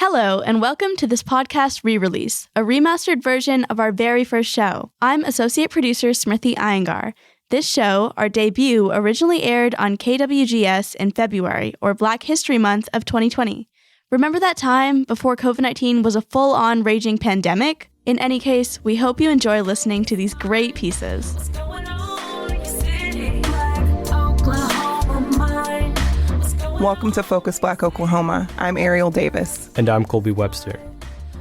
Hello, and welcome to this podcast re-release, a remastered version of our very first show. I'm associate producer Smriti Iyengar. This show, our debut, originally aired on KWGS in February, or Black History Month of 2020. Remember that time before COVID-19 was a full-on raging pandemic? In any case, we hope you enjoy listening to these great pieces. Welcome to Focus Black Oklahoma. I'm Arielle Davis. And I'm Kolby Webster.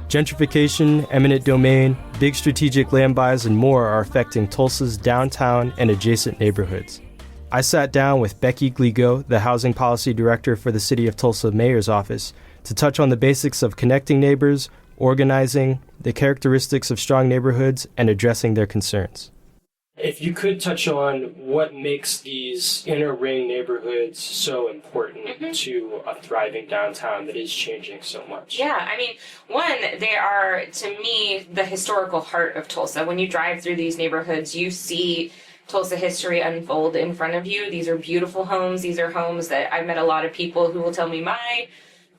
Gentrification, eminent domain, big strategic land buys, and more are affecting Tulsa's downtown and adjacent neighborhoods. I sat down with Becky Gligo, the Housing Policy Director for the City of Tulsa Mayor's Office, to touch on the basics of connecting neighbors, organizing, the characteristics of strong neighborhoods, and addressing their concerns. If you could touch on what makes these inner ring neighborhoods so important to a thriving downtown that is changing so much. Yeah, I mean, one, they are, to me, the historical heart of Tulsa. When you drive through these neighborhoods, you see Tulsa history unfold in front of you. These are beautiful homes. These are homes that I've met a lot of people who will tell me, my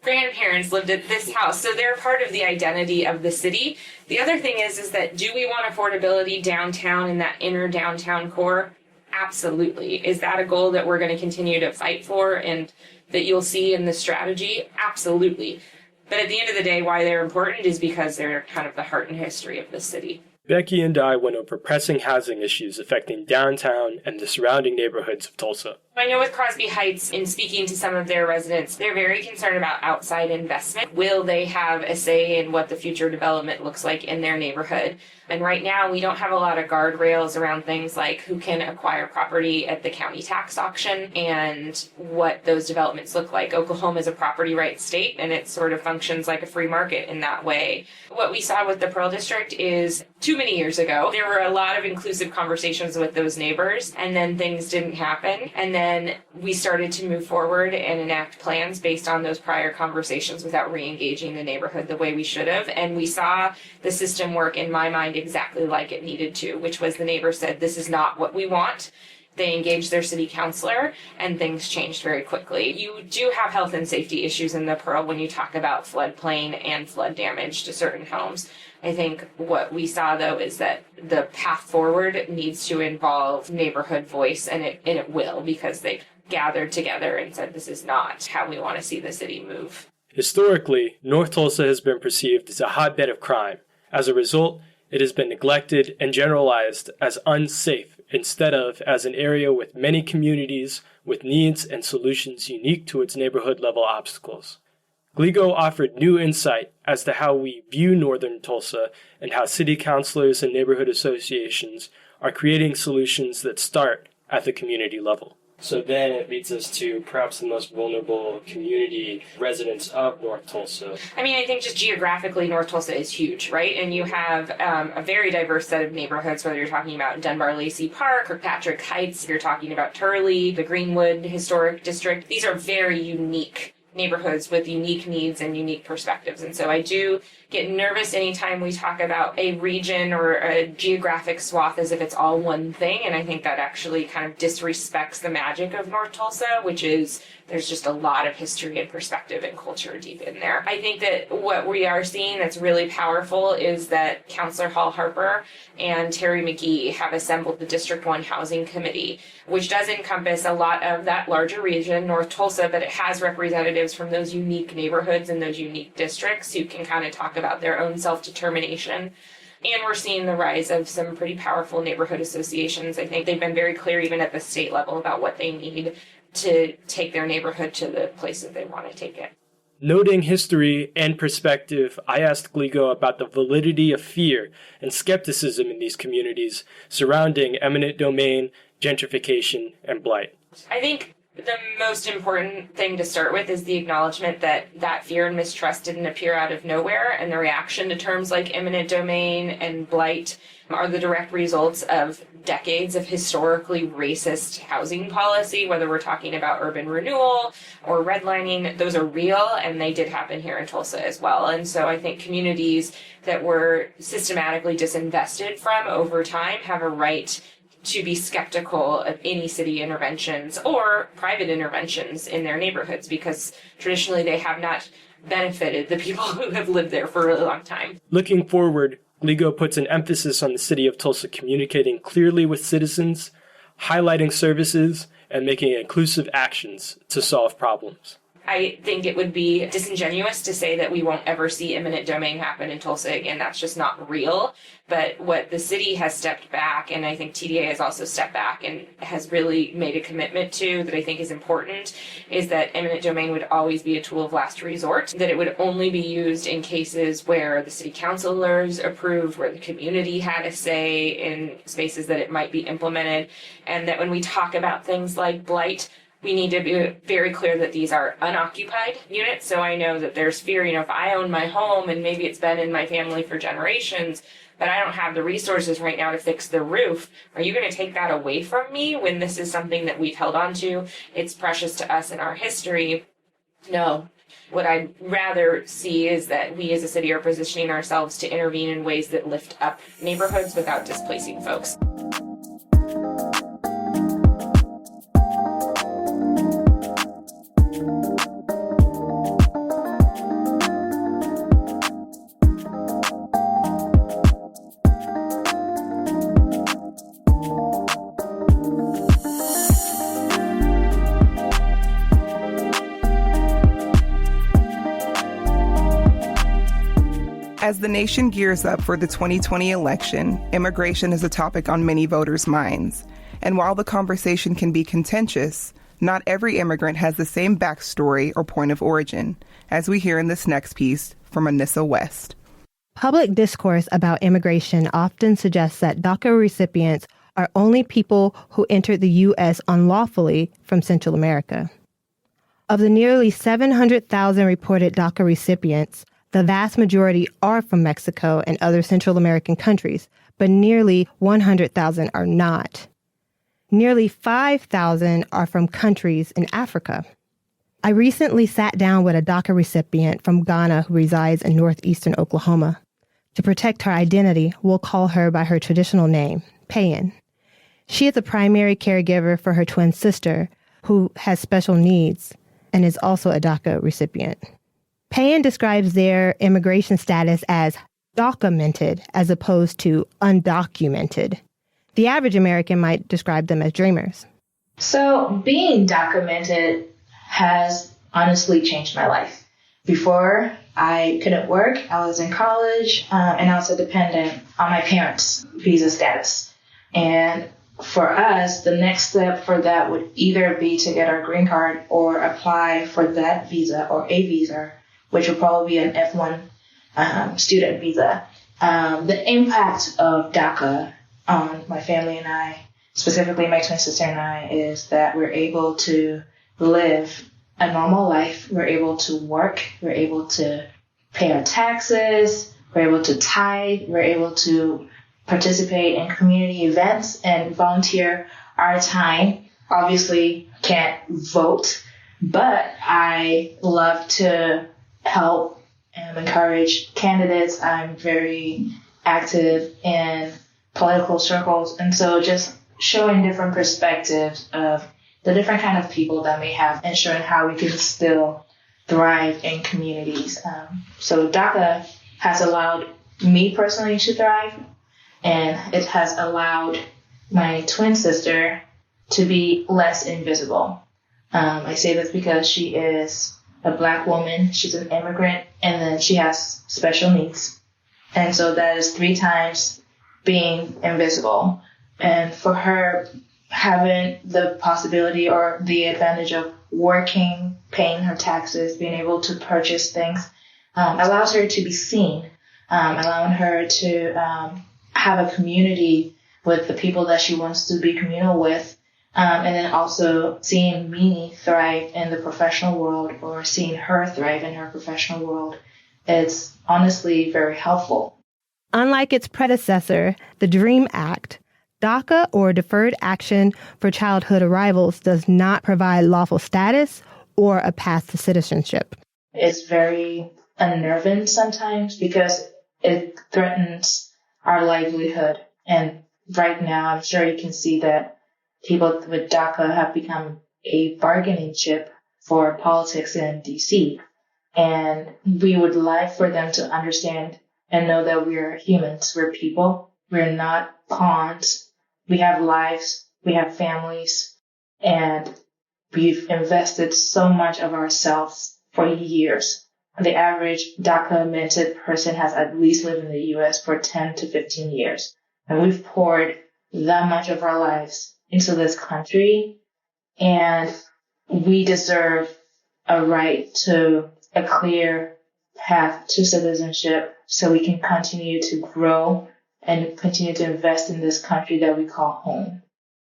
grandparents lived at this house. So they're part of the identity of the city. The other thing is that do we want affordability downtown in that inner downtown core? Absolutely. Is that a goal that we're going to continue to fight for and that you'll see in the strategy? Absolutely. But at the end of the day, why they're important is because they're kind of the heart and history of the city. Becky and I went over pressing housing issues affecting downtown and the surrounding neighborhoods of Tulsa. I know with Crosby Heights, in speaking to some of their residents, they're very concerned about outside investment. Will they have a say in what the future development looks like in their neighborhood? And right now, we don't have a lot of guardrails around things like who can acquire property at the county tax auction and what those developments look like. Oklahoma is a property rights state, and it sort of functions like a free market in that way. What we saw with the Pearl District is too many years ago, there were a lot of inclusive conversations with those neighbors, and then things didn't happen. And then we started to move forward and enact plans based on those prior conversations without re-engaging the neighborhood the way we should have. And we saw the system work, in my mind, exactly like it needed to, which was the neighbor said, this is not what we want. They engaged their city councilor, and things changed very quickly. You do have health and safety issues in the Pearl when you talk about floodplain and flood damage to certain homes. I think what we saw, though, is that the path forward needs to involve neighborhood voice, and it will, because they gathered together and said, this is not how we want to see the city move. Historically, North Tulsa has been perceived as a hotbed of crime. As a result, it has been neglected and generalized as unsafe instead of as an area with many communities with needs and solutions unique to its neighborhood-level obstacles. Gligo offered new insight as to how we view northern Tulsa and how city councilors and neighborhood associations are creating solutions that start at the community level. So then it leads us to perhaps the most vulnerable community residents of North Tulsa. I mean, I think just geographically, North Tulsa is huge, right? And you have a very diverse set of neighborhoods, whether you're talking about Dunbar-Lacey Park or Patrick Heights, you're talking about Turley, the Greenwood Historic District. These are very unique neighborhoods with unique needs and unique perspectives. And so I do get nervous anytime we talk about a region or a geographic swath as if it's all one thing. And I think that actually kind of disrespects the magic of North Tulsa, which is there's just a lot of history and perspective and culture deep in there. I think that what we are seeing that's really powerful is that Councillor Hall Harper and Terry McGee have assembled the District 1 Housing Committee, which does encompass a lot of that larger region, North Tulsa, but it has representatives from those unique neighborhoods and those unique districts who can kind of talk about their own self-determination. And we're seeing the rise of some pretty powerful neighborhood associations. I think they've been very clear even at the state level about what they need to take their neighborhood to the place that they want to take it. Noting history and perspective, I asked Gligo about the validity of fear and skepticism in these communities surrounding eminent domain, gentrification, and blight. I think the most important thing to start with is the acknowledgement that fear and mistrust didn't appear out of nowhere, and the reaction to terms like eminent domain and blight are the direct results of decades of historically racist housing policy, whether we're talking about urban renewal or redlining. Those are real, and they did happen here in Tulsa as well. And so I think communities that were systematically disinvested from over time have a right to be skeptical of any city interventions or private interventions in their neighborhoods, because traditionally they have not benefited the people who have lived there for a really long time. Looking forward, Gligo puts an emphasis on the city of Tulsa communicating clearly with citizens, highlighting services, and making inclusive actions to solve problems. I think it would be disingenuous to say that we won't ever see eminent domain happen in Tulsa again. That's just not real. But what the city has stepped back, and I think TDA has also stepped back and has really made a commitment to that I think is important, is that eminent domain would always be a tool of last resort, that it would only be used in cases where the city councilors approved, where the community had a say in spaces that it might be implemented, and that when we talk about things like blight, we need to be very clear that these are unoccupied units. So I know that there's fear, if I own my home and maybe it's been in my family for generations, but I don't have the resources right now to fix the roof, are you going to take that away from me when this is something that we've held on to? It's precious to us in our history. No. What I'd rather see is that we as a city are positioning ourselves to intervene in ways that lift up neighborhoods without displacing folks. As the nation gears up for the 2020 election, immigration is a topic on many voters' minds. And while the conversation can be contentious, not every immigrant has the same backstory or point of origin, as we hear in this next piece from Anissa West. Public discourse about immigration often suggests that DACA recipients are only people who entered the U.S. unlawfully from Central America. Of the nearly 700,000 reported DACA recipients, the vast majority are from Mexico and other Central American countries, but nearly 100,000 are not. Nearly 5,000 are from countries in Africa. I recently sat down with a DACA recipient from Ghana who resides in northeastern Oklahoma. To protect her identity, we'll call her by her traditional name, Payan. She is a primary caregiver for her twin sister, who has special needs and is also a DACA recipient. Payan describes their immigration status as documented as opposed to undocumented. The average American might describe them as dreamers. So being documented has honestly changed my life. Before, I couldn't work. I was in college, and I was a dependent on my parents' visa status. And for us, the next step for that would either be to get our green card or apply for that visa or a visa, which would probably be an F1 student visa. The impact of DACA on my family and I, specifically my twin sister and I, is that we're able to live a normal life. We're able to work. We're able to pay our taxes. We're able to tithe. We're able to participate in community events and volunteer our time. Obviously, can't vote, but I love to help and encourage candidates. I'm very active in political circles, and so just showing different perspectives of the different kind of people that we have and showing how we can still thrive in communities. So DACA has allowed me personally to thrive, and it has allowed my twin sister to be less invisible. I say this because she is a Black woman, she's an immigrant, and then she has special needs. And so that is 3 times being invisible. And for her, having the possibility or the advantage of working, paying her taxes, being able to purchase things, allows her to be seen, allowing her to have a community with the people that she wants to be communal with. And then also seeing me thrive in the professional world or seeing her thrive in her professional world, it's honestly very helpful. Unlike its predecessor, the DREAM Act, DACA, or Deferred Action for Childhood Arrivals, does not provide lawful status or a path to citizenship. It's very unnerving sometimes because it threatens our livelihood. And right now, I'm sure you can see that people with DACA have become a bargaining chip for politics in D.C. And we would like for them to understand and know that we're humans, we're people, we're not pawns. We have lives, we have families, and we've invested so much of ourselves for years. The average DACA-minted person has at least lived in the U.S. for 10 to 15 years. And we've poured that much of our lives into this country, and we deserve a right to a clear path to citizenship so we can continue to grow and continue to invest in this country that we call home.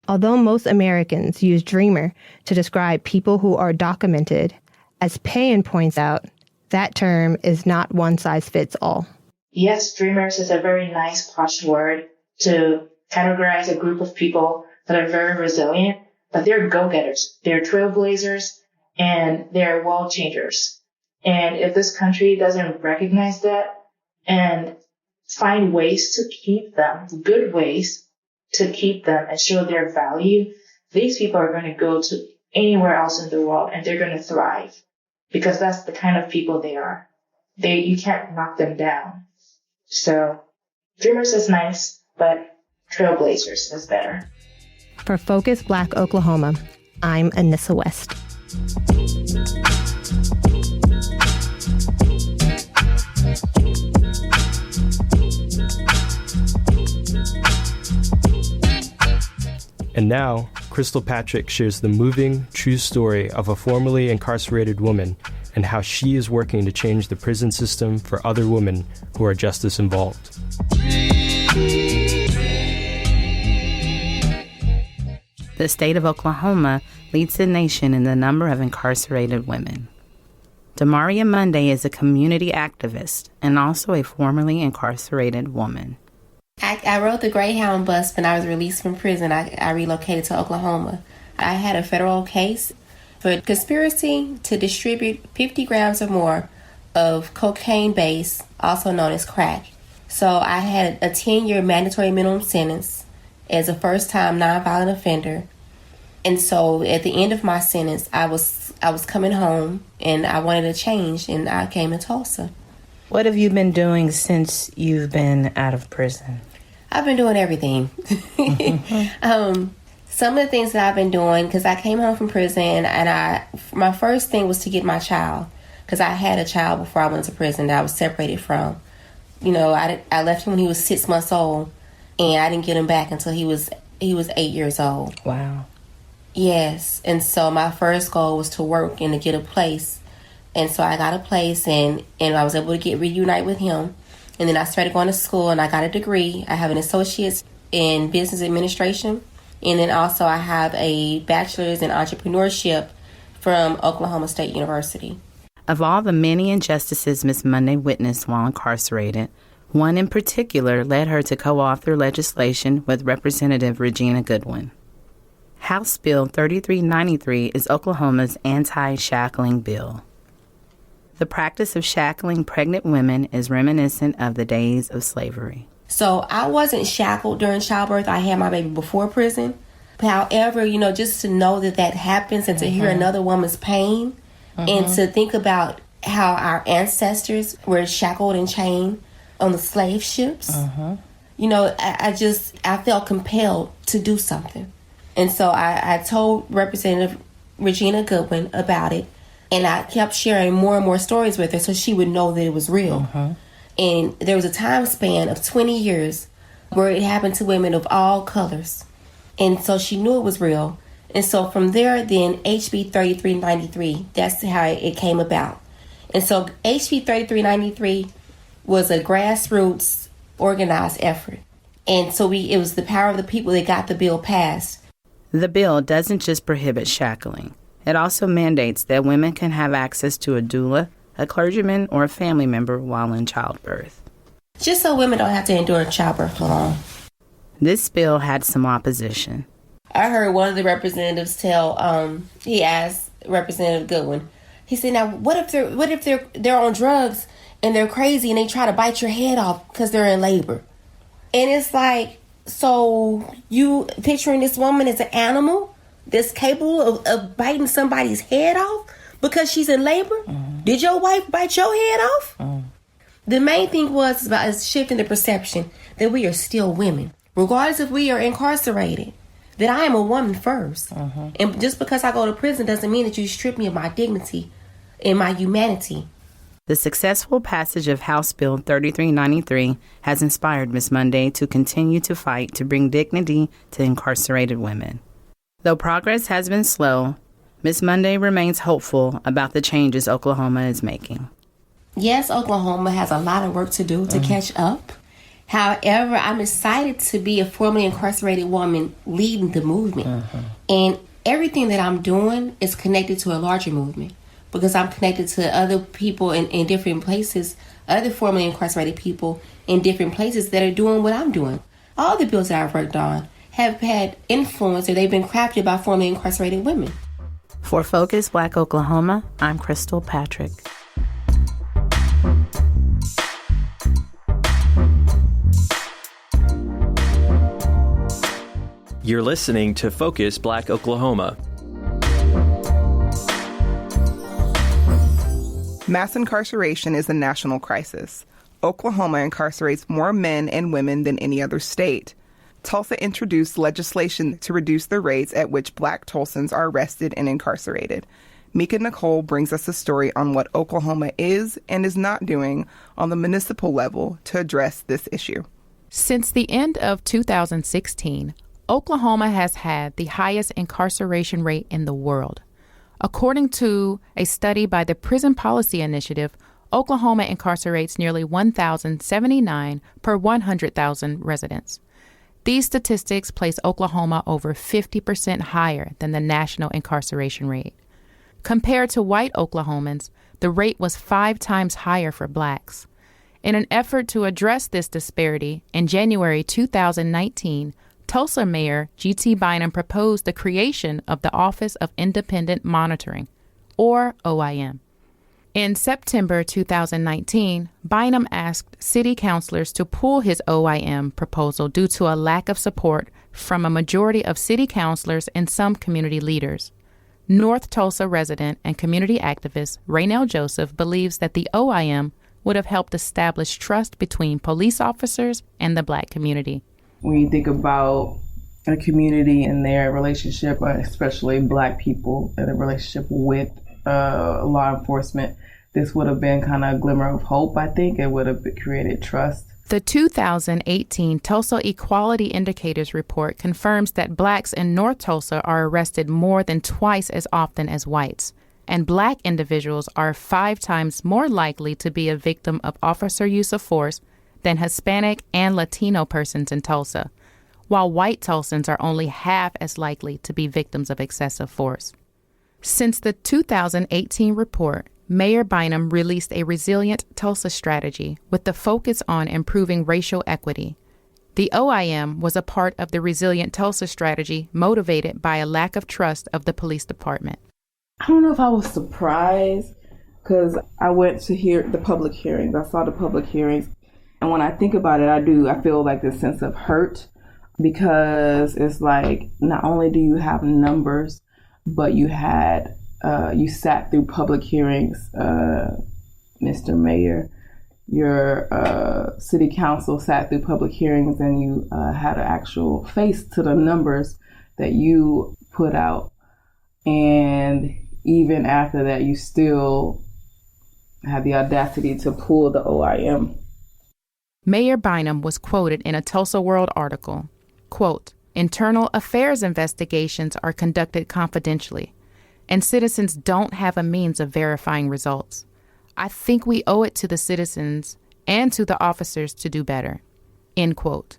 Although most Americans use dreamer to describe people who are documented, as Payan points out, that term is not one size fits all. Yes, dreamers is a very nice posh word to categorize a group of people that are very resilient, but they're go-getters, they're trailblazers, and they're world changers. And if this country doesn't recognize that and find ways to keep them, good ways to keep them and show their value, these people are going to go to anywhere else in the world and they're going to thrive because that's the kind of people they are. You can't knock them down. So dreamers is nice, but trailblazers is better. For Focus Black Oklahoma, I'm Anissa West. And now, Crystal Patrick shares the moving, true story of a formerly incarcerated woman and how she is working to change the prison system for other women who are just as involved. The state of Oklahoma leads the nation in the number of incarcerated women. Demaria Monday is a community activist and also a formerly incarcerated woman. I rode the Greyhound bus when I was released from prison. I relocated to Oklahoma. I had a federal case for conspiracy to distribute 50 grams or more of cocaine base, also known as crack. So I had a 10-year mandatory minimum sentence as a first-time nonviolent offender. And so at the end of my sentence, I was coming home and I wanted a change, and I came to Tulsa. What have you been doing since you've been out of prison? I've been doing everything. Some of the things that I've been doing, because I came home from prison, and my first thing was to get my child, because I had a child before I went to prison that I was separated from. You know, I left him when he was 6 months old, and I didn't get him back until he was 8 years old. Wow. Yes, and so my first goal was to work and to get a place. And so I got a place, and I was able to reunite with him. And then I started going to school, and I got a degree. I have an associate's in business administration. And then also I have a bachelor's in entrepreneurship from Oklahoma State University. Of all the many injustices Ms. Monday witnessed while incarcerated, one in particular led her to co-author legislation with Representative Regina Goodwin. House Bill 3393 is Oklahoma's anti-shackling bill. The practice of shackling pregnant women is reminiscent of the days of slavery. So I wasn't shackled during childbirth. I had my baby before prison. However, you know, just to know that happens and to hear another woman's pain and to think about how our ancestors were shackled and chained on the slave ships, you know, I felt compelled to do something. And so I told Representative Regina Goodwin about it. And I kept sharing more and more stories with her so she would know that it was real. And there was a time span of 20 years where it happened to women of all colors. And so she knew it was real. And so from there, then HB 3393, that's how it came about. And so HB 3393 was a grassroots organized effort. And so it was the power of the people that got the bill passed. The bill doesn't just prohibit shackling. It also mandates that women can have access to a doula, a clergyman, or a family member while in childbirth. Just so women don't have to endure childbirth alone. This bill had some opposition. I heard one of the representatives he asked Representative Goodwin, he said, now, what if they're on drugs and they're crazy and they try to bite your head off because they're in labor? And it's like, so you picturing this woman as an animal that's capable of biting somebody's head off because she's in labor? Did your wife bite your head off? The main thing was about shifting the perception that we are still women, regardless if we are incarcerated, that I am a woman first. And just because I go to prison doesn't mean that you strip me of my dignity and my humanity. The successful passage of House Bill 3393 has inspired Ms. Monday to continue to fight to bring dignity to incarcerated women. Though progress has been slow, Ms. Monday remains hopeful about the changes Oklahoma is making. Yes, Oklahoma has a lot of work to do to catch up. However, I'm excited to be a formerly incarcerated woman leading the movement. And everything that I'm doing is connected to a larger movement because I'm connected to other people in different places, other formerly incarcerated people in different places that are doing what I'm doing. All the bills that I've worked on have had influence, or they've been crafted by formerly incarcerated women. For Focus Black Oklahoma, I'm Crystal Patrick. You're listening to Focus Black Oklahoma. Mass incarceration is a national crisis. Oklahoma incarcerates more men and women than any other state. Tulsa introduced legislation to reduce the rates at which Black Tulsans are arrested and incarcerated. Mika Nicole brings us a story on what Oklahoma is and is not doing on the municipal level to address this issue. Since the end of 2016, Oklahoma has had the highest incarceration rate in the world. According to a study by the Prison Policy Initiative, Oklahoma incarcerates nearly 1,079 per 100,000 residents. These statistics place Oklahoma over 50% higher than the national incarceration rate. Compared to white Oklahomans, the rate was 5 times higher for blacks. In an effort to address this disparity, in January 2019, Tulsa Mayor G.T. Bynum proposed the creation of the Office of Independent Monitoring, or OIM. In September 2019, Bynum asked city councilors to pull his OIM proposal due to a lack of support from a majority of city councilors and some community leaders. North Tulsa resident and community activist Raynell Joseph believes that the OIM would have helped establish trust between police officers and the Black community. When you think about a community and their relationship, especially Black people and their relationship with law enforcement, this would have been kind of a glimmer of hope, I think. It would have created trust. The 2018 Tulsa Equality Indicators report confirms that Blacks in North Tulsa are arrested more than twice as often as whites, and Black individuals are 5 times more likely to be a victim of officer use of force than Hispanic and Latino persons in Tulsa, while white Tulsans are only half as likely to be victims of excessive force. Since the 2018 report, Mayor Bynum released a Resilient Tulsa strategy with the focus on improving racial equity. The OIM was a part of the Resilient Tulsa strategy motivated by a lack of trust of the police department. I don't know if I was surprised because I went to hear the public hearings. I saw the public hearings. And when I think about it, I feel like this sense of hurt because it's like not only do you have numbers, but you sat through public hearings, Mr. Mayor. Your city council sat through public hearings and you had an actual face to the numbers that you put out. And even after that, you still had the audacity to pull the OIM. Mayor Bynum was quoted in a Tulsa World article, quote, "Internal affairs investigations are conducted confidentially, and citizens don't have a means of verifying results. I think we owe it to the citizens and to the officers to do better," end quote.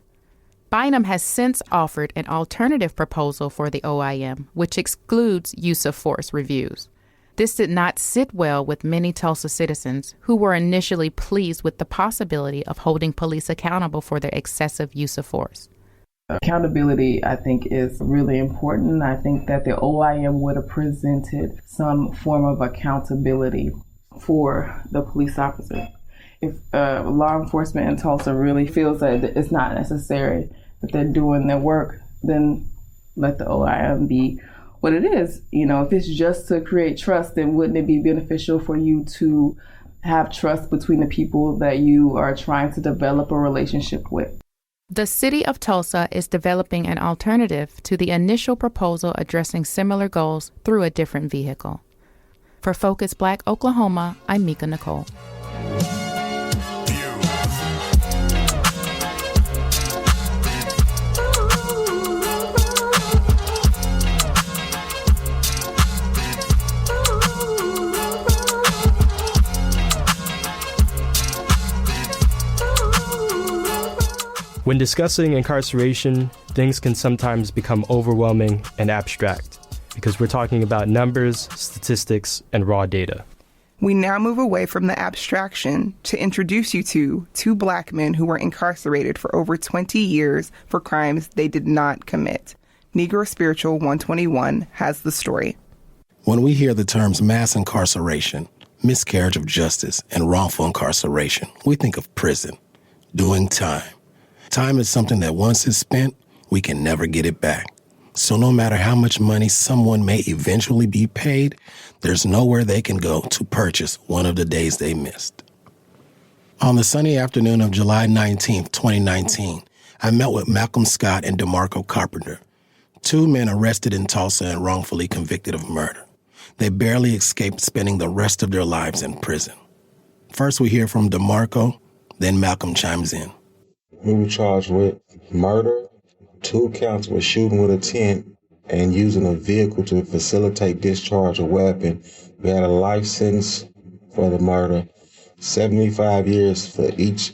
Bynum has since offered an alternative proposal for the OIM, which excludes use of force reviews. This did not sit well with many Tulsa citizens who were initially pleased with the possibility of holding police accountable for their excessive use of force. Accountability, I think, is really important. I think that the OIM would have presented some form of accountability for the police officer. If law enforcement in Tulsa really feels that it's not necessary, that they're doing their work, then let the OIM be what it is. If it's just to create trust, then wouldn't it be beneficial for you to have trust between the people that you are trying to develop a relationship with? The city of Tulsa is developing an alternative to the initial proposal addressing similar goals through a different vehicle. For Focus Black Oklahoma, I'm Mika Nicole. When discussing incarceration, things can sometimes become overwhelming and abstract because we're talking about numbers, statistics, and raw data. We now move away from the abstraction to introduce you to two Black men who were incarcerated for over 20 years for crimes they did not commit. Negro Spiritual 121 has the story. When we hear the terms mass incarceration, miscarriage of justice, and wrongful incarceration, we think of prison, doing time. Time is something that once it's spent, we can never get it back. So no matter how much money someone may eventually be paid, there's nowhere they can go to purchase one of the days they missed. On the sunny afternoon of July 19, 2019, I met with Malcolm Scott and DeMarco Carpenter, two men arrested in Tulsa and wrongfully convicted of murder. They barely escaped spending the rest of their lives in prison. First, we hear from DeMarco, then Malcolm chimes in. We were charged with murder, 2 counts with shooting with intent, and using a vehicle to facilitate discharge of weapon. We had a life sentence for the murder, 75 years for each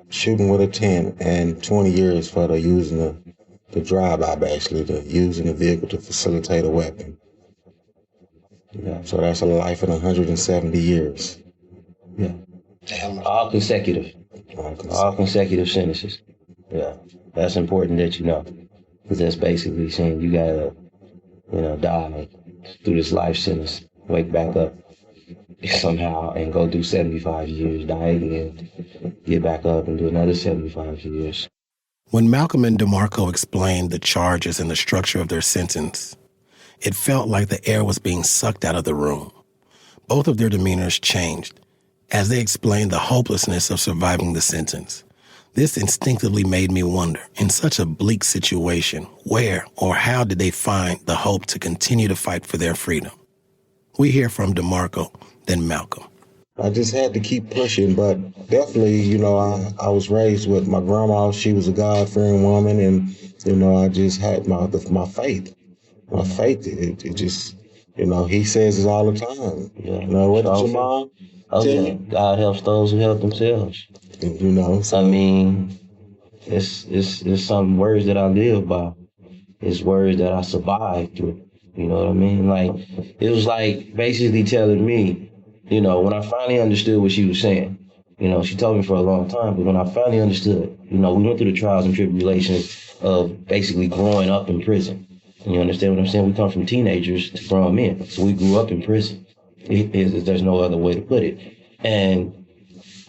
shooting with intent, and 20 years for the using the drive-by, basically, the using a vehicle to facilitate a weapon. Yeah, so that's a life in 170 years. Yeah. All consecutive. All consecutive sentences. Yeah, that's important that you know, because that's basically saying you gotta, die through this life sentence, wake back up somehow and go do 75 years, die again, get back up and do another 75 years. When Malcolm and DeMarco explained the charges and the structure of their sentence, it felt like the air was being sucked out of the room. Both of their demeanors changed as they explained the hopelessness of surviving the sentence. This instinctively made me wonder, in such a bleak situation, where or how did they find the hope to continue to fight for their freedom? We hear from DeMarco, then Malcolm. I just had to keep pushing, but definitely, I was raised with my grandma. She was a God-fearing woman, and, I just had my faith. My faith, it just, he says it all the time. Yeah. What did your mom? Okay. God helps those who help themselves. I mean, it's some words that I live by. It's words that I survived through. You know what I mean? Like, it was like basically telling me, when I finally understood what she was saying. She told me for a long time, but when I finally understood, we went through the trials and tribulations of basically growing up in prison. You understand what I'm saying? We come from teenagers to grown men. So we grew up in prison. There's no other way to put it. And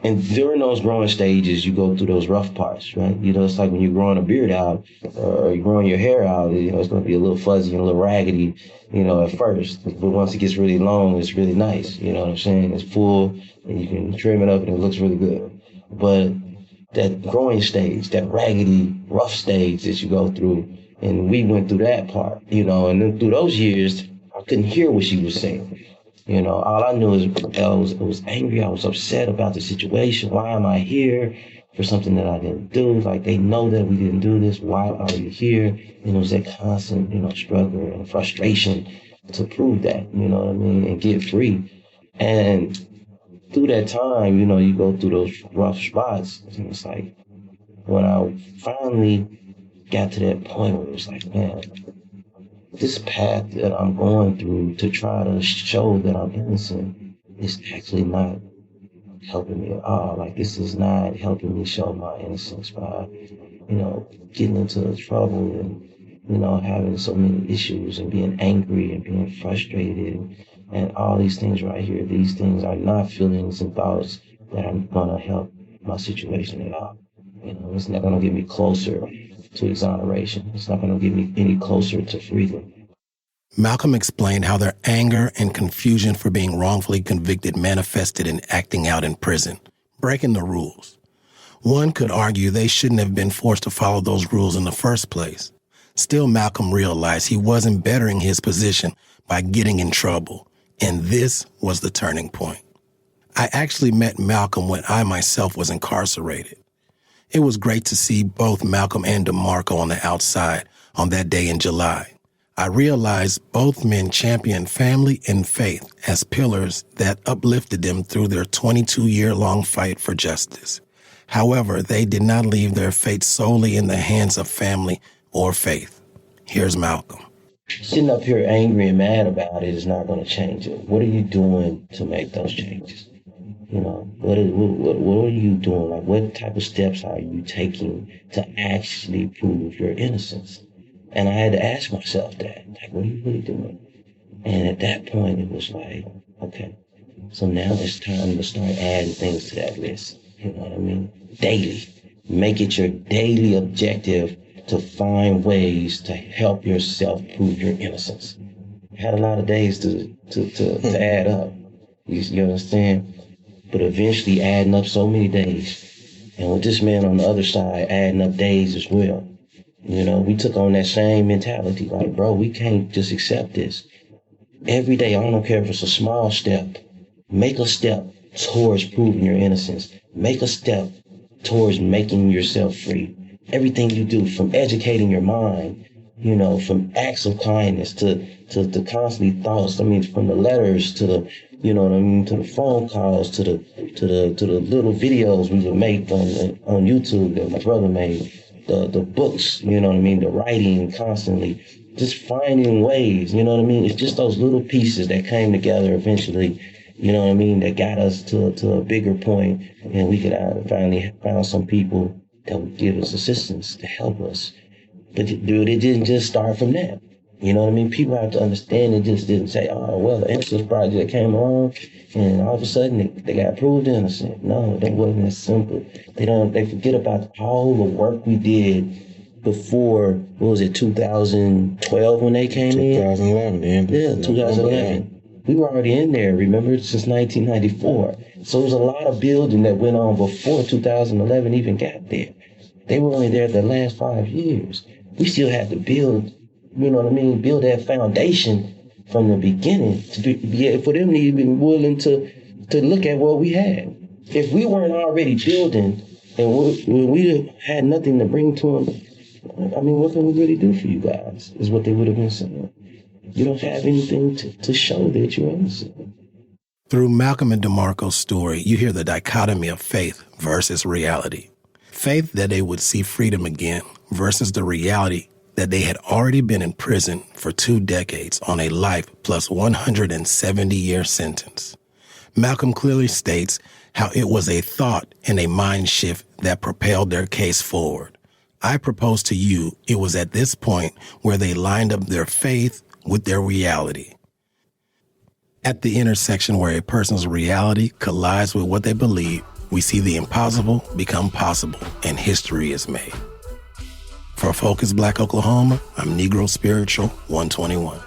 during those growing stages, you go through those rough parts, right? It's like when you're growing a beard out or you're growing your hair out, it's going to be a little fuzzy and a little raggedy, at first. But once it gets really long, it's really nice. You know what I'm saying? It's full and you can trim it up and it looks really good. But that growing stage, that raggedy, rough stage that you go through, and we went through that part, and then through those years, I couldn't hear what she was saying. All I knew is I was angry. I was upset about the situation. Why am I here for something that I didn't do? Like, they know that we didn't do this. Why are we here? And it was that constant, struggle and frustration to prove that, and get free. And through that time, you go through those rough spots. And it's like, when I finally got to that point where it was like, man, this path that I'm going through to try to show that I'm innocent is actually not helping me at all. Like, this is not helping me show my innocence by, getting into trouble and, having so many issues and being angry and being frustrated and all these things right here. These things are not feelings and thoughts that are going to help my situation at all. It's not going to get me closer to exoneration. It's not going to get me any closer to freedom. Malcolm explained how their anger and confusion for being wrongfully convicted manifested in acting out in prison, breaking the rules. One could argue they shouldn't have been forced to follow those rules in the first place. Still, Malcolm realized he wasn't bettering his position by getting in trouble, and this was the turning point. I actually met Malcolm when I myself was incarcerated. It was great to see both Malcolm and DeMarco on the outside on that day in July. I realized both men championed family and faith as pillars that uplifted them through their 22-year-long fight for justice. However, they did not leave their fate solely in the hands of family or faith. Here's Malcolm. Sitting up here angry and mad about it is not going to change it. What are you doing to make those changes? You know, what are you doing? Like, what type of steps are you taking to actually prove your innocence? And I had to ask myself that. Like, what are you really doing? And at that point, it was like, okay, so now it's time to start adding things to that list. You know what I mean? Daily. Make it your daily objective to find ways to help yourself prove your innocence. I had a lot of days to add up. You understand? But eventually adding up so many days. And with this man on the other side, adding up days as well. You know, we took on that same mentality. Like, bro, we can't just accept this. Every day, I don't care if it's a small step. Make a step towards proving your innocence. Make a step towards making yourself free. Everything you do, from educating your mind, you know, from acts of kindness to constantly thoughts. I mean, from the letters to the, you know what I mean, to the phone calls, to the little videos we would make on YouTube that my brother made, the books, you know what I mean, the writing constantly, just finding ways, you know what I mean. It's just those little pieces that came together eventually, you know what I mean, that got us to a bigger point, and we could finally found some people that would give us assistance to help us. But dude, it didn't just start from that. You know what I mean? People have to understand it just didn't say, oh, well, the Innocence Project came along and all of a sudden they got proved innocent. No, that wasn't as simple. They forget about all the work we did before, what was it, 2012 when they came in? 2011. Yeah, 2011. We were already in there, remember, since 1994. So there was a lot of building that went on before 2011 even got there. They were only there the last 5 years. We still had to build, you know what I mean, build that foundation from the beginning to be for them to even be willing to look at what we had. If we weren't already building and we had nothing to bring to them, I mean, what can we really do for you guys, is what they would have been saying. You don't have anything to show that you're innocent. Through Malcolm and DeMarco's story, you hear the dichotomy of faith versus reality. Faith that they would see freedom again versus the reality that they had already been in prison for 2 decades on a life plus 170-year sentence. Malcolm clearly states how it was a thought and a mind shift that propelled their case forward. I propose to you it was at this point where they lined up their faith with their reality. At the intersection where a person's reality collides with what they believe, we see the impossible become possible and history is made. For Focus Black Oklahoma, I'm Negro Spiritual 121.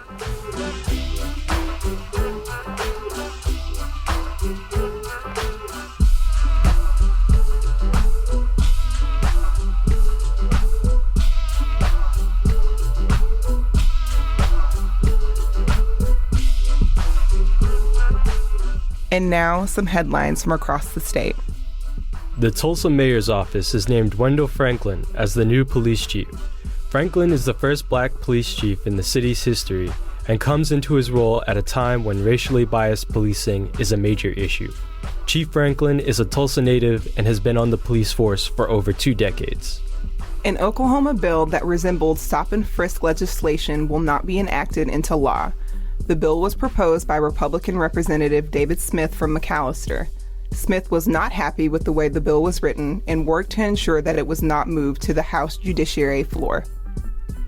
And now, some headlines from across the state. The Tulsa mayor's office has named Wendell Franklin as the new police chief. Franklin is the first black police chief in the city's history and comes into his role at a time when racially biased policing is a major issue. Chief Franklin is a Tulsa native and has been on the police force for over 2 decades. An Oklahoma bill that resembled stop and frisk legislation will not be enacted into law. The bill was proposed by Republican Representative David Smith from McAllister. Smith was not happy with the way the bill was written and worked to ensure that it was not moved to the House Judiciary floor.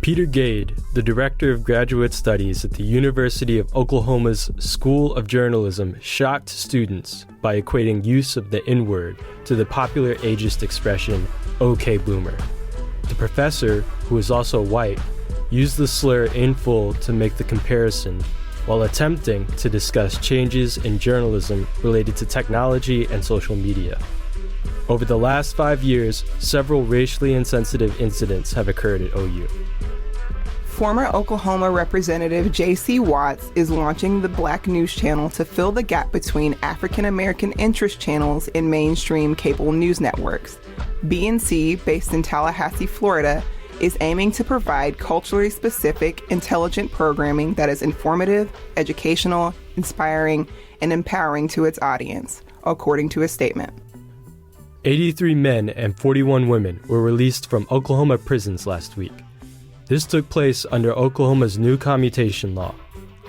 Peter Gade, the Director of Graduate Studies at the University of Oklahoma's School of Journalism, shocked students by equating use of the N-word to the popular ageist expression, "OK Boomer." The professor, who is also white, used the slur in full to make the comparison while attempting to discuss changes in journalism related to technology and social media. Over the last 5 years, several racially insensitive incidents have occurred at OU. Former Oklahoma Representative J.C. Watts is launching the Black News Channel to fill the gap between African American interest channels in mainstream cable news networks. BNC, based in Tallahassee, Florida, is aiming to provide culturally specific, intelligent programming that is informative, educational, inspiring, and empowering to its audience, according to a statement. 83 men and 41 women were released from Oklahoma prisons last week. This took place under Oklahoma's new commutation law.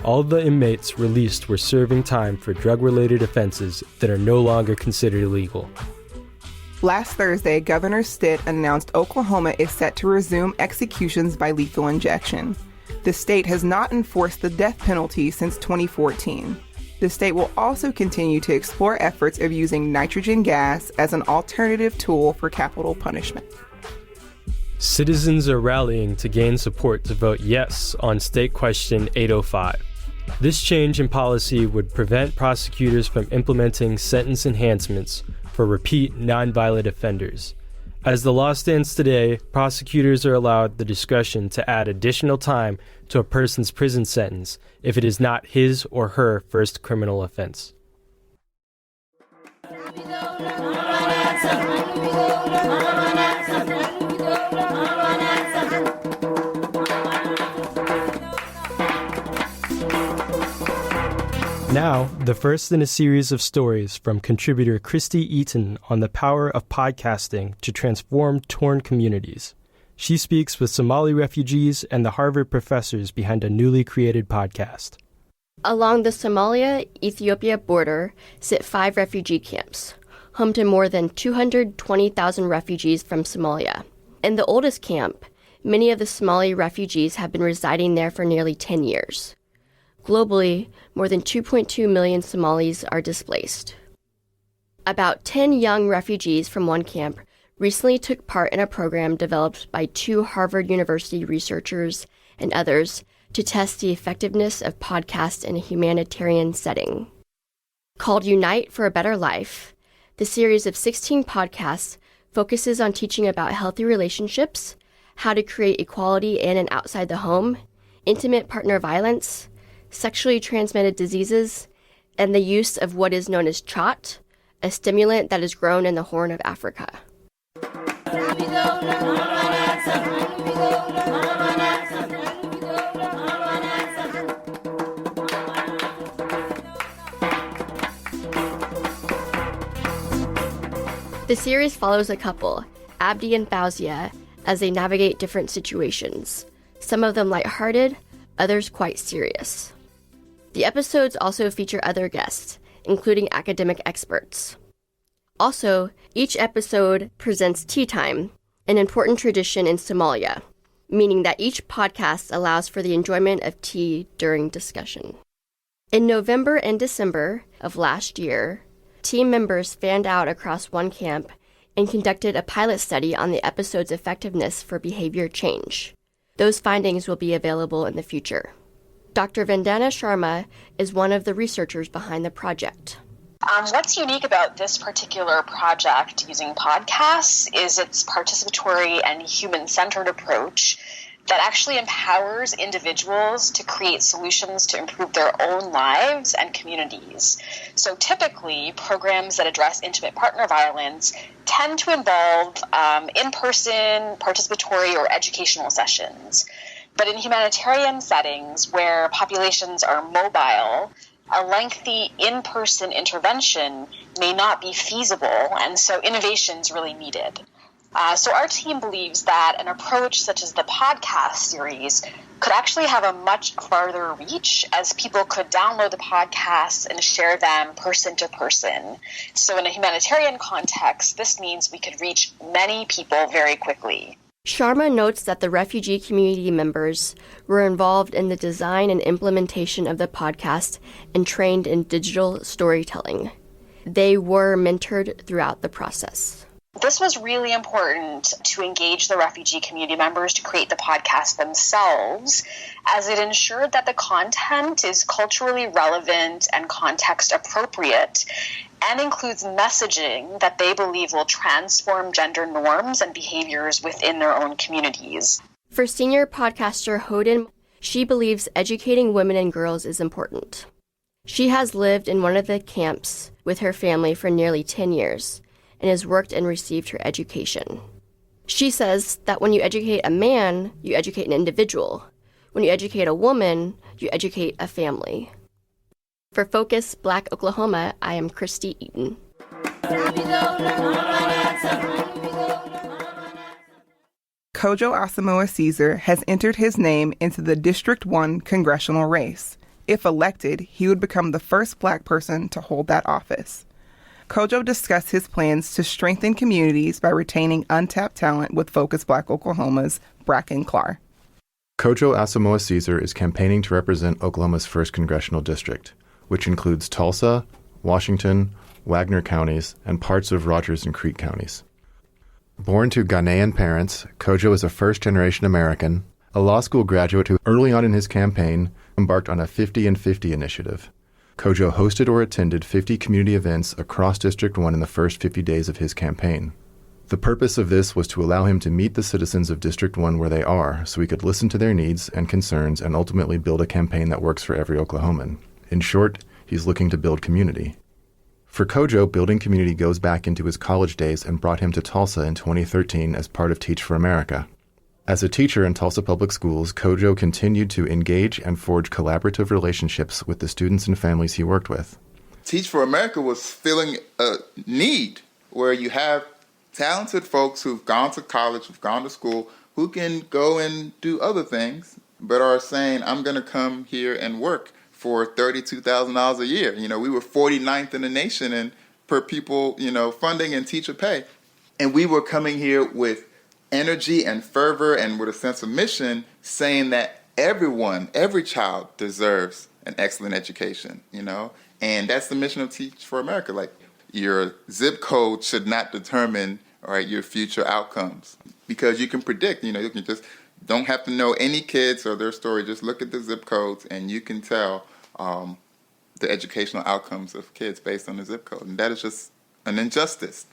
All the inmates released were serving time for drug-related offenses that are no longer considered illegal. Last Thursday, Governor Stitt announced Oklahoma is set to resume executions by lethal injection. The state has not enforced the death penalty since 2014. The state will also continue to explore efforts of using nitrogen gas as an alternative tool for capital punishment. Citizens are rallying to gain support to vote yes on State Question 805. This change in policy would prevent prosecutors from implementing sentence enhancements for repeat nonviolent offenders. As the law stands today, prosecutors are allowed the discretion to add additional time to a person's prison sentence if it is not his or her first criminal offense. Now, the first in a series of stories from contributor Christy Eaton on the power of podcasting to transform torn communities. She speaks with Somali refugees and the Harvard professors behind a newly created podcast. Along the Somalia-Ethiopia border sit 5 refugee camps, home to more than 220,000 refugees from Somalia. In the oldest camp, many of the Somali refugees have been residing there for nearly 10 years. Globally, more than 2.2 million Somalis are displaced. About 10 young refugees from one camp recently took part in a program developed by 2 Harvard University researchers and others to test the effectiveness of podcasts in a humanitarian setting. Called Unite for a Better Life, the series of 16 podcasts focuses on teaching about healthy relationships, how to create equality in and outside the home, intimate partner violence, sexually transmitted diseases, and the use of what is known as chot, a stimulant that is grown in the Horn of Africa. The series follows a couple, Abdi and Fauzia, as they navigate different situations, some of them lighthearted, others quite serious. The episodes also feature other guests, including academic experts. Also, each episode presents tea time, an important tradition in Somalia, meaning that each podcast allows for the enjoyment of tea during discussion. In November and December of last year, team members fanned out across one camp and conducted a pilot study on the episode's effectiveness for behavior change. Those findings will be available in the future. Dr. Vandana Sharma is one of the researchers behind the project. What's unique about this particular project using podcasts is its participatory and human-centered approach that actually empowers individuals to create solutions to improve their own lives and communities. So typically, programs that address intimate partner violence tend to involve in-person, participatory, or educational sessions. But in humanitarian settings where populations are mobile, a lengthy in-person intervention may not be feasible, and so innovation is really needed. So our team believes that an approach such as the podcast series could actually have a much farther reach, as people could download the podcasts and share them person to person. So in a humanitarian context, this means we could reach many people very quickly. Sharma notes that the refugee community members were involved in the design and implementation of the podcast and trained in digital storytelling. They were mentored throughout the process. This was really important to engage the refugee community members to create the podcast themselves, as it ensured that the content is culturally relevant and context appropriate, and includes messaging that they believe will transform gender norms and behaviors within their own communities. For senior podcaster Hoden, she believes educating women and girls is important. She has lived in one of the camps with her family for nearly 10 years and has worked and received her education. She says that when you educate a man, you educate an individual. When you educate a woman, you educate a family. For Focus Black Oklahoma, I am Christy Eaton. Kojo Asamoah Caesar has entered his name into the District 1 congressional race. If elected, he would become the first Black person to hold that office. Kojo discussed his plans to strengthen communities by retaining untapped talent with Focus Black Oklahoma's Bracken Clark. Kojo Asamoah Caesar is campaigning to represent Oklahoma's 1st congressional district, which includes Tulsa, Washington, Wagner counties, and parts of Rogers and Creek counties. Born to Ghanaian parents, Kojo is a first-generation American, a law school graduate who early on in his campaign embarked on a 50 and 50 initiative. Kojo hosted or attended 50 community events across District 1 in the first 50 days of his campaign. The purpose of this was to allow him to meet the citizens of District 1 where they are, so he could listen to their needs and concerns and ultimately build a campaign that works for every Oklahoman. In short, he's looking to build community. For Kojo, building community goes back into his college days and brought him to Tulsa in 2013 as part of Teach for America. As a teacher in Tulsa Public Schools, Kojo continued to engage and forge collaborative relationships with the students and families he worked with. Teach for America was filling a need where you have talented folks who've gone to college, who've gone to school, who can go and do other things, but are saying, I'm going to come here and work for $32,000 a year. We were 49th in the nation in per pupil, funding and teacher pay. And we were coming here with energy and fervor and with a sense of mission, saying that every child deserves an excellent education, and that's the mission of Teach for America. Like, your zip code should not determine, your future outcomes, because you can predict, you can just don't have to know any kids or their story, just look at the zip codes and you can tell the educational outcomes of kids based on the zip code, and that is just an injustice.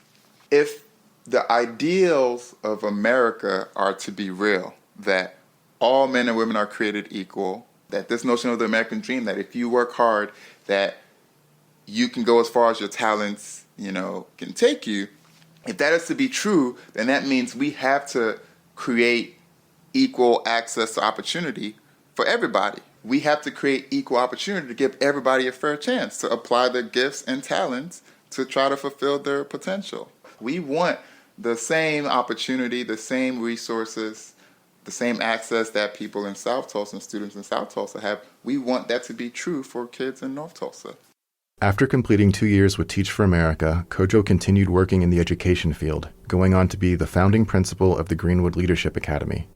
If the ideals of America are to be real, that all men and women are created equal, that this notion of the American dream, that if you work hard, that you can go as far as your talents, can take you. If that is to be true, then that means we have to create equal access to opportunity for everybody. We have to create equal opportunity to give everybody a fair chance to apply their gifts and talents to try to fulfill their potential. We want the same opportunity, the same resources, the same access that people in South Tulsa and students in South Tulsa have. We want that to be true for kids in North Tulsa. After completing 2 years with Teach for America, Kojo continued working in the education field, going on to be the founding principal of the Greenwood Leadership Academy.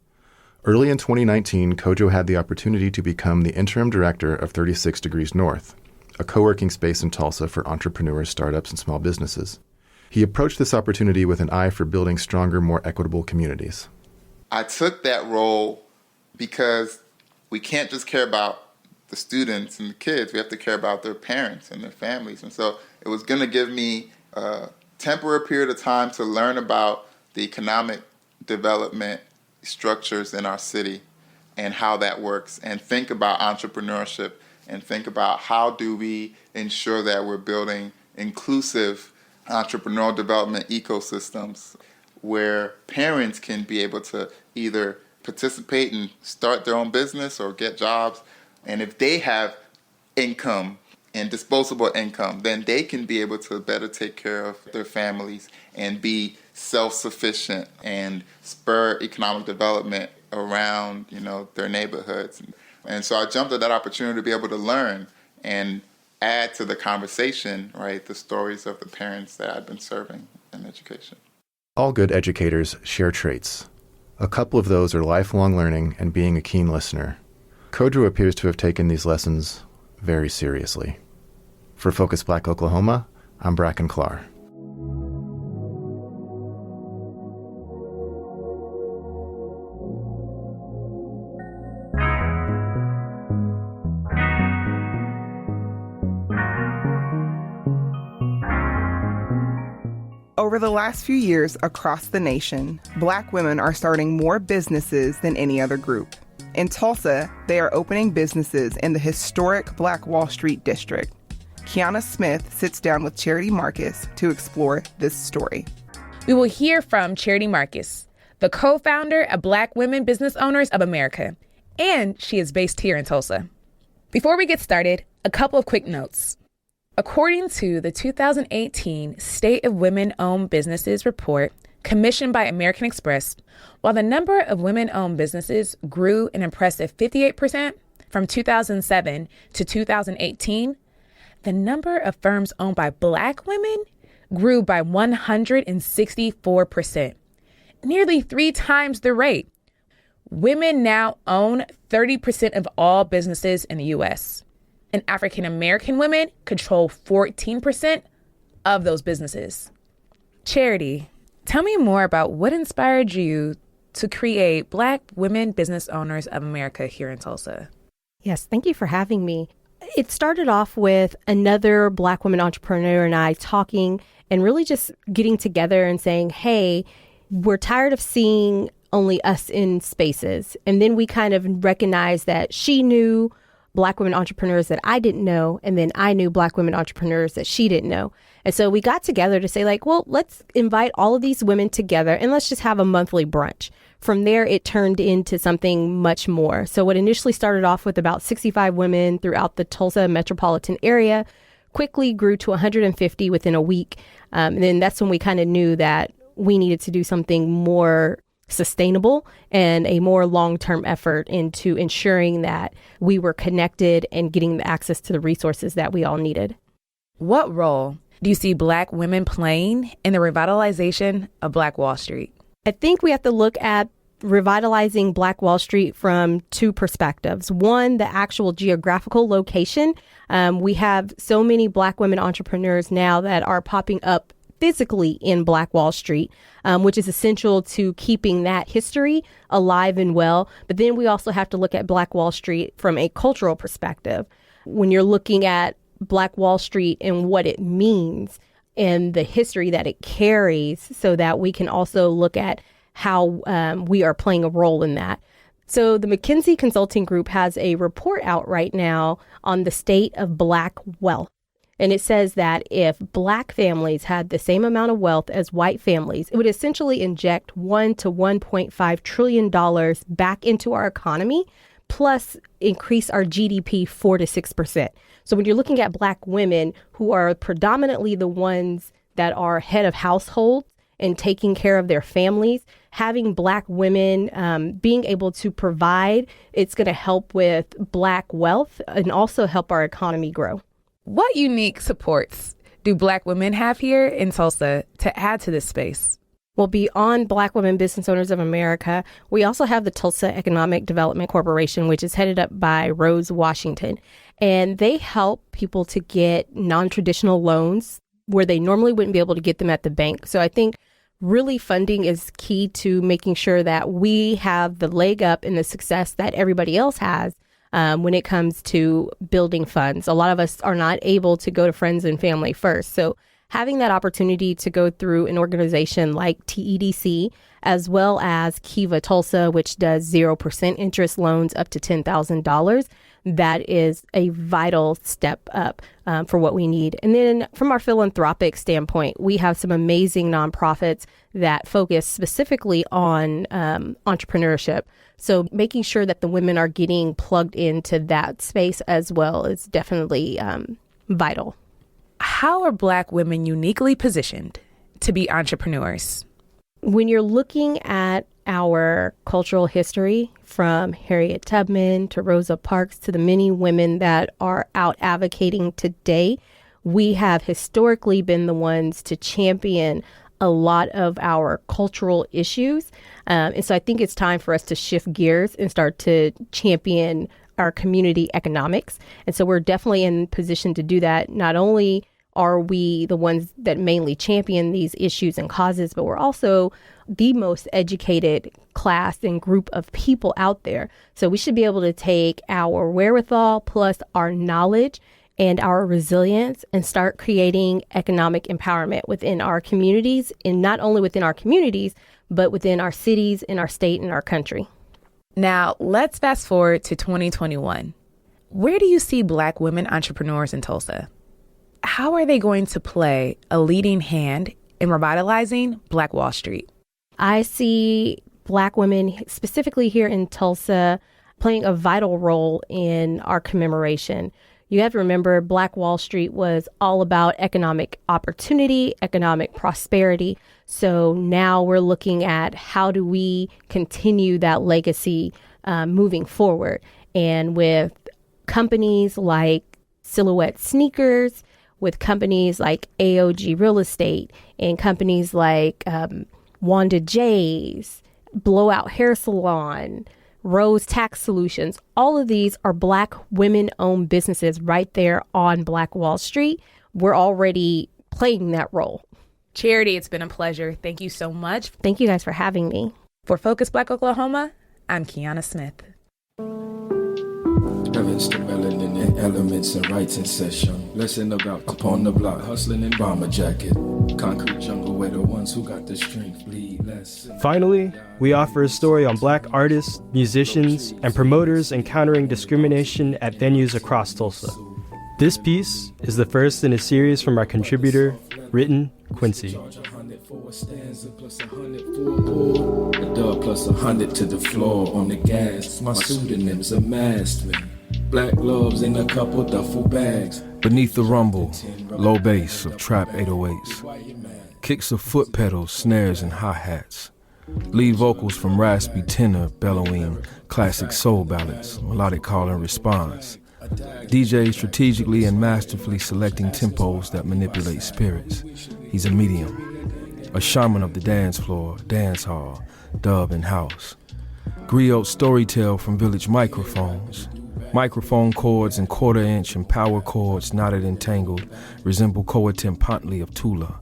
Early in 2019, Kojo had the opportunity to become the interim director of 36 Degrees North, a co-working space in Tulsa for entrepreneurs, startups, and small businesses. He approached this opportunity with an eye for building stronger, more equitable communities. I took that role because we can't just care about the students and the kids. We have to care about their parents and their families. And so it was going to give me a temporary period of time to learn about the economic development structures in our city and how that works, and think about entrepreneurship, and think about how do we ensure that we're building inclusive entrepreneurial development ecosystems where parents can be able to either participate and start their own business or get jobs. And if they have income and disposable income, then they can be able to better take care of their families and be self-sufficient and spur economic development around, their neighborhoods. And so I jumped at that opportunity to be able to learn and add to the conversation, the stories of the parents that I've been serving in education. All good educators share traits. A couple of those are lifelong learning and being a keen listener. Kojo appears to have taken these lessons very seriously. For Focus Black Oklahoma, I'm Bracken Clark. Over the last few years across the nation, Black women are starting more businesses than any other group. In Tulsa, they are opening businesses in the historic Black Wall Street district. Kiana Smith sits down with Charity Marcus to explore this story. We will hear from Charity Marcus, the co-founder of Black Women Business Owners of America, and she is based here in Tulsa. Before we get started, a couple of quick notes. According to the 2018 State of Women-Owned Businesses report commissioned by American Express, while the number of women-owned businesses grew an impressive 58% from 2007 to 2018, the number of firms owned by Black women grew by 164%, nearly 3 times the rate. Women now own 30% of all businesses in the U.S., and African American women control 14% of those businesses. Charity, tell me more about what inspired you to create Black Women Business Owners of America here in Tulsa. Yes, thank you for having me. It started off with another Black woman entrepreneur and I talking and really just getting together and saying, hey, we're tired of seeing only us in spaces. And then we kind of recognized that she knew Black women entrepreneurs that I didn't know, and then I knew Black women entrepreneurs that she didn't know. And so we got together to say, like, well, let's invite all of these women together and let's just have a monthly brunch. From there, it turned into something much more. So what initially started off with about 65 women throughout the Tulsa metropolitan area quickly grew to 150 within a week. And then that's when we kind of knew that we needed to do something more sustainable and a more long-term effort into ensuring that we were connected and getting the access to the resources that we all needed. What role do you see Black women playing in the revitalization of Black Wall Street? I think we have to look at revitalizing Black Wall Street from 2 perspectives. One, the actual geographical location. We have so many Black women entrepreneurs now that are popping up physically in Black Wall Street, which is essential to keeping that history alive and well. But then we also have to look at Black Wall Street from a cultural perspective. When you're looking at Black Wall Street and what it means and the history that it carries, so that we can also look at how we are playing a role in that. So the McKinsey Consulting Group has a report out right now on the state of Black wealth. And it says that if Black families had the same amount of wealth as white families, it would essentially inject $1 to $1.5 trillion back into our economy, plus increase our GDP 4 to 6%. So when you're looking at Black women, who are predominantly the ones that are head of households and taking care of their families, having Black women being able to provide, it's going to help with Black wealth and also help our economy grow. What unique supports do Black women have here in Tulsa to add to this space? Well, beyond Black Women Business Owners of America, we also have the Tulsa Economic Development Corporation, which is headed up by Rose Washington. And they help people to get non-traditional loans where they normally wouldn't be able to get them at the bank. So I think really funding is key to making sure that we have the leg up in the success that everybody else has. When it comes to building funds. A lot of us are not able to go to friends and family first. So having that opportunity to go through an organization like TEDC, as well as Kiva Tulsa, which does 0% interest loans up to $10,000, that is a vital step up for what we need. And then from our philanthropic standpoint, we have some amazing nonprofits that focus specifically on entrepreneurship. So making sure that the women are getting plugged into that space as well is definitely vital. How are Black women uniquely positioned to be entrepreneurs? When you're looking at our cultural history, from Harriet Tubman to Rosa Parks to the many women that are out advocating today, we have historically been the ones to champion a lot of our cultural issues. And so I think it's time for us to shift gears and start to champion our community economics. And so we're definitely in position to do that. Not only are we the ones that mainly champion these issues and causes, but we're also the most educated class and group of people out there. So we should be able to take our wherewithal plus our knowledge and our resilience and start creating economic empowerment within our communities, and not only within our communities, but within our cities, in our state, and our country. Now, let's fast forward to 2021. Where do you see Black women entrepreneurs in Tulsa? How are they going to play a leading hand in revitalizing Black Wall Street? I see Black women, specifically here in Tulsa, playing a vital role in our commemoration. You have to remember, Black Wall Street was all about economic opportunity, economic prosperity. So now we're looking at how do we continue that legacy moving forward. And with companies like Silhouette Sneakers, with companies like AOG Real Estate, and companies like Wanda J's, Blowout Hair Salon, Rose Tax Solutions, all of these are Black women-owned businesses right there on Black Wall Street. We're already playing that role. Charity, it's been a pleasure. Thank you so much. Thank you guys for having me. For Focus Black Oklahoma, I'm Kiana Smith. Elements and elements and rights in session. Lesson about upon the block, hustling in bomber jacket. Concrete jungle where the ones who got the strength bleed less. Finally, we offer a story on Black artists, musicians, and promoters encountering discrimination at venues across Tulsa. This piece is the first in a series from our contributor, Written Quincy. A dub plus 100 to the floor on the gas. My pseudonyms are masked me. Black gloves in a couple duffel bags. Beneath the rumble, low bass of trap 808s. Kicks of foot pedals, snares, and hi-hats. Lead vocals from raspy tenor bellowing classic soul ballads, melodic call and response. DJ strategically and masterfully selecting tempos that manipulate spirits. He's a medium, a shaman of the dance floor, dance hall, dub, and house. Griot storytell from village microphones. Microphone cords and quarter-inch and power cords knotted and tangled resemble coatempantly of Tula,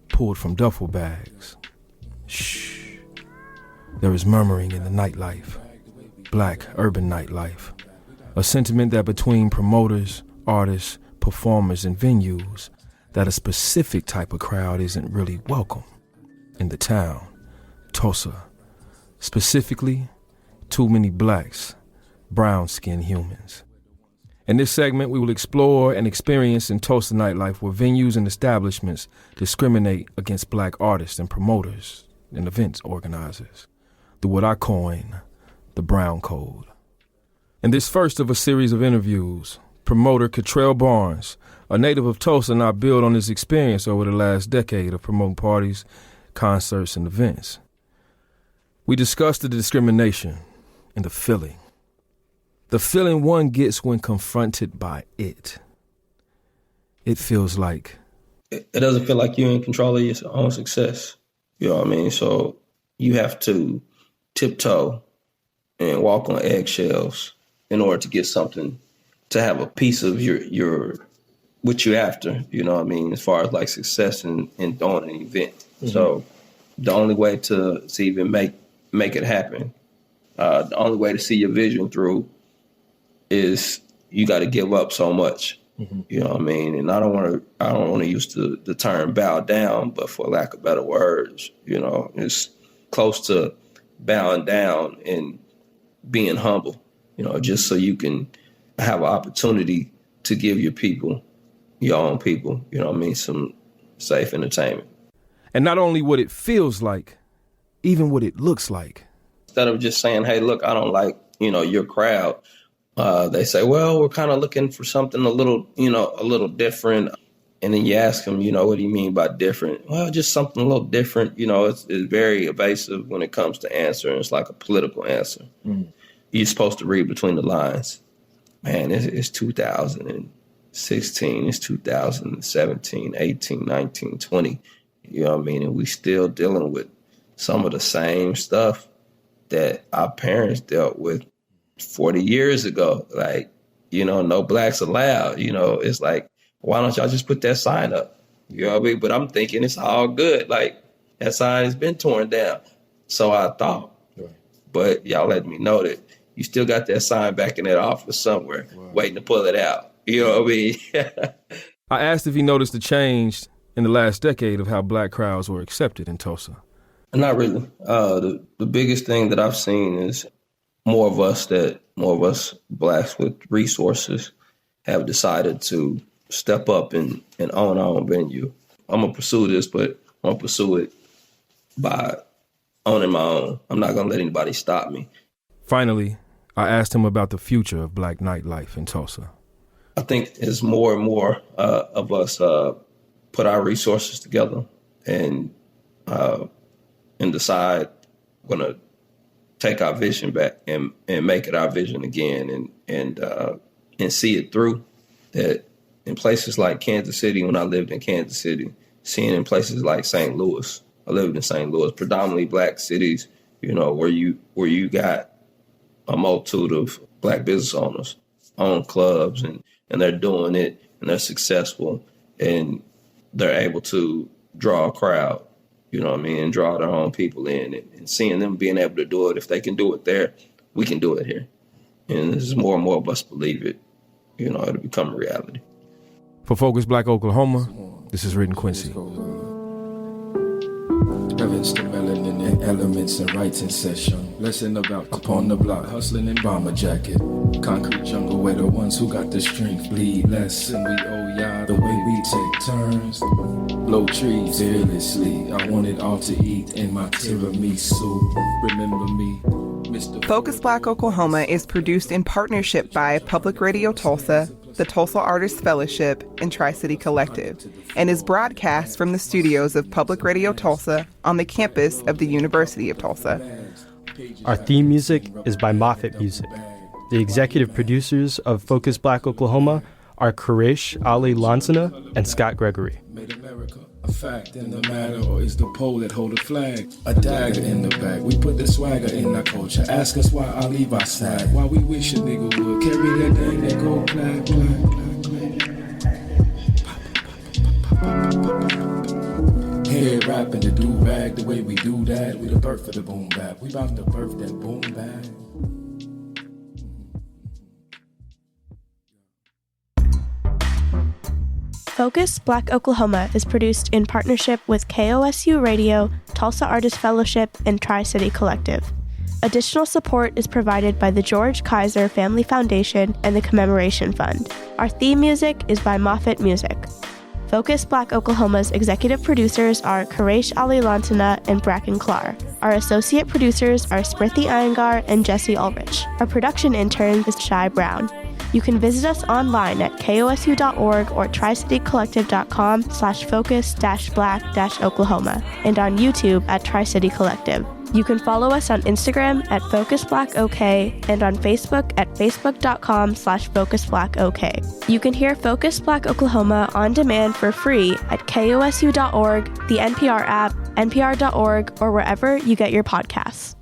pulled from duffel bags. Shh. There is murmuring in the nightlife, Black urban nightlife. A sentiment that between promoters, artists, performers, and venues, that a specific type of crowd isn't really welcome in the town, Tulsa. Specifically, too many Blacks, brown-skinned humans. In this segment, we will explore and experience in Tulsa nightlife where venues and establishments discriminate against Black artists and promoters and events organizers through what I coin the Brown Code. In this first of a series of interviews, promoter Cottrell Barnes, a native of Tulsa, and I build on his experience over the last decade of promoting parties, concerts, and events. We discussed the discrimination and the feeling one gets when confronted by it. It feels like... It doesn't feel like you're in control of your own success. You know what I mean? So you have to tiptoe and walk on eggshells in order to get something, to have a piece of your what you're after, you know what I mean, as far as like success in throwing an event. Mm-hmm. So the only way to even make it happen, the only way to see your vision through is you got to give up so much. Mm-hmm. You know what I mean? And I don't want to use the term bow down, but for lack of better words, you know, it's close to bowing down and being humble, you know, just so you can have an opportunity to give your own people, you know what I mean, some safe entertainment. And not only what it feels like, even what it looks like. Instead of just saying, hey, look, I don't like, you know, your crowd. They say, well, we're kind of looking for something a little different. And then you ask them, you know, what do you mean by different? Well, just something a little different. You know, it's very evasive when it comes to answering. It's like a political answer. Mm. You're supposed to read between the lines. Man, it's 2016, it's 2017, 18, 19, 20. You know what I mean? And we still dealing with some of the same stuff that our parents dealt with 40 years ago. Like, you know, no Blacks allowed. You know, it's like, why don't y'all just put that sign up? You know what I mean? But I'm thinking it's all good. Like, that sign has been torn down. So I thought. Right. But y'all let me know that you still got that sign back in that office somewhere, right, waiting to pull it out. You know what I mean? I asked if he noticed the change in the last decade of how black crowds were accepted in Tulsa. Not really. The biggest thing that I've seen is more of us blacks with resources have decided to step up and own our own venue. I'm going to pursue this, but I'm going to pursue it by owning my own. I'm not going to let anybody stop me. Finally, I asked him about the future of black nightlife in Tulsa. I think as more and more of us put our resources together and decide we're going to take our vision back and make it our vision again and see it through, that in places like Kansas City, when I lived in Kansas City, seeing in places like St. Louis, I lived in St. Louis, predominantly black cities, where you got a multitude of black business owners own clubs and they're doing it and they're successful and they're able to draw a crowd, and draw their own people in, and seeing them being able to do it. If they can do it there, we can do it here. And as more and more of us believe it, it'll become a reality. For Focus Black Oklahoma, this is Written Quincy. Reverence to melanin and elements and writing session. Lesson about upon the block, hustling in bomber jacket. Concrete jungle where the ones who got the strength bleed less. And we owe y'all the way we take turns. Blow trees fearlessly. I want it all to eat in my tiramisu. Remember me. Focus Black Oklahoma is produced in partnership by Public Radio Tulsa, the Tulsa Artists Fellowship, and Tri-City Collective, and is broadcast from the studios of Public Radio Tulsa on the campus of the University of Tulsa. Our theme music is by Moffett Music. The executive producers of Focus Black Oklahoma are Koresh Ali Lansana and Scott Gregory. A fact in the matter, or is the pole that hold a flag? A dagger in the back. We put the swagger in our culture. Ask us why I leave our side. Why we wish a nigga would carry that thing that go clack, clack, clack. Head rapping the do-rag, the way we do that. We the birth of the boom bap. We about to birth that boom bap. Focus Black Oklahoma is produced in partnership with KOSU Radio, Tulsa Artists Fellowship, and Tri-City Collective. Additional support is provided by the George Kaiser Family Foundation and the Commemoration Fund. Our theme music is by Moffett Music. Focus Black Oklahoma's executive producers are Koresh Ali Lantana and Bracken Klar. Our associate producers are Smriti Iyengar and Jesse Ulrich. Our production intern is Shai Brown. You can visit us online at kosu.org or tricitycollective.com/focus-black-Oklahoma and on YouTube at Tri-City Collective. You can follow us on Instagram at FocusBlackOK and on Facebook at facebook.com/FocusBlackOK. You can hear Focus Black Oklahoma on demand for free at kosu.org, the NPR app, npr.org, or wherever you get your podcasts.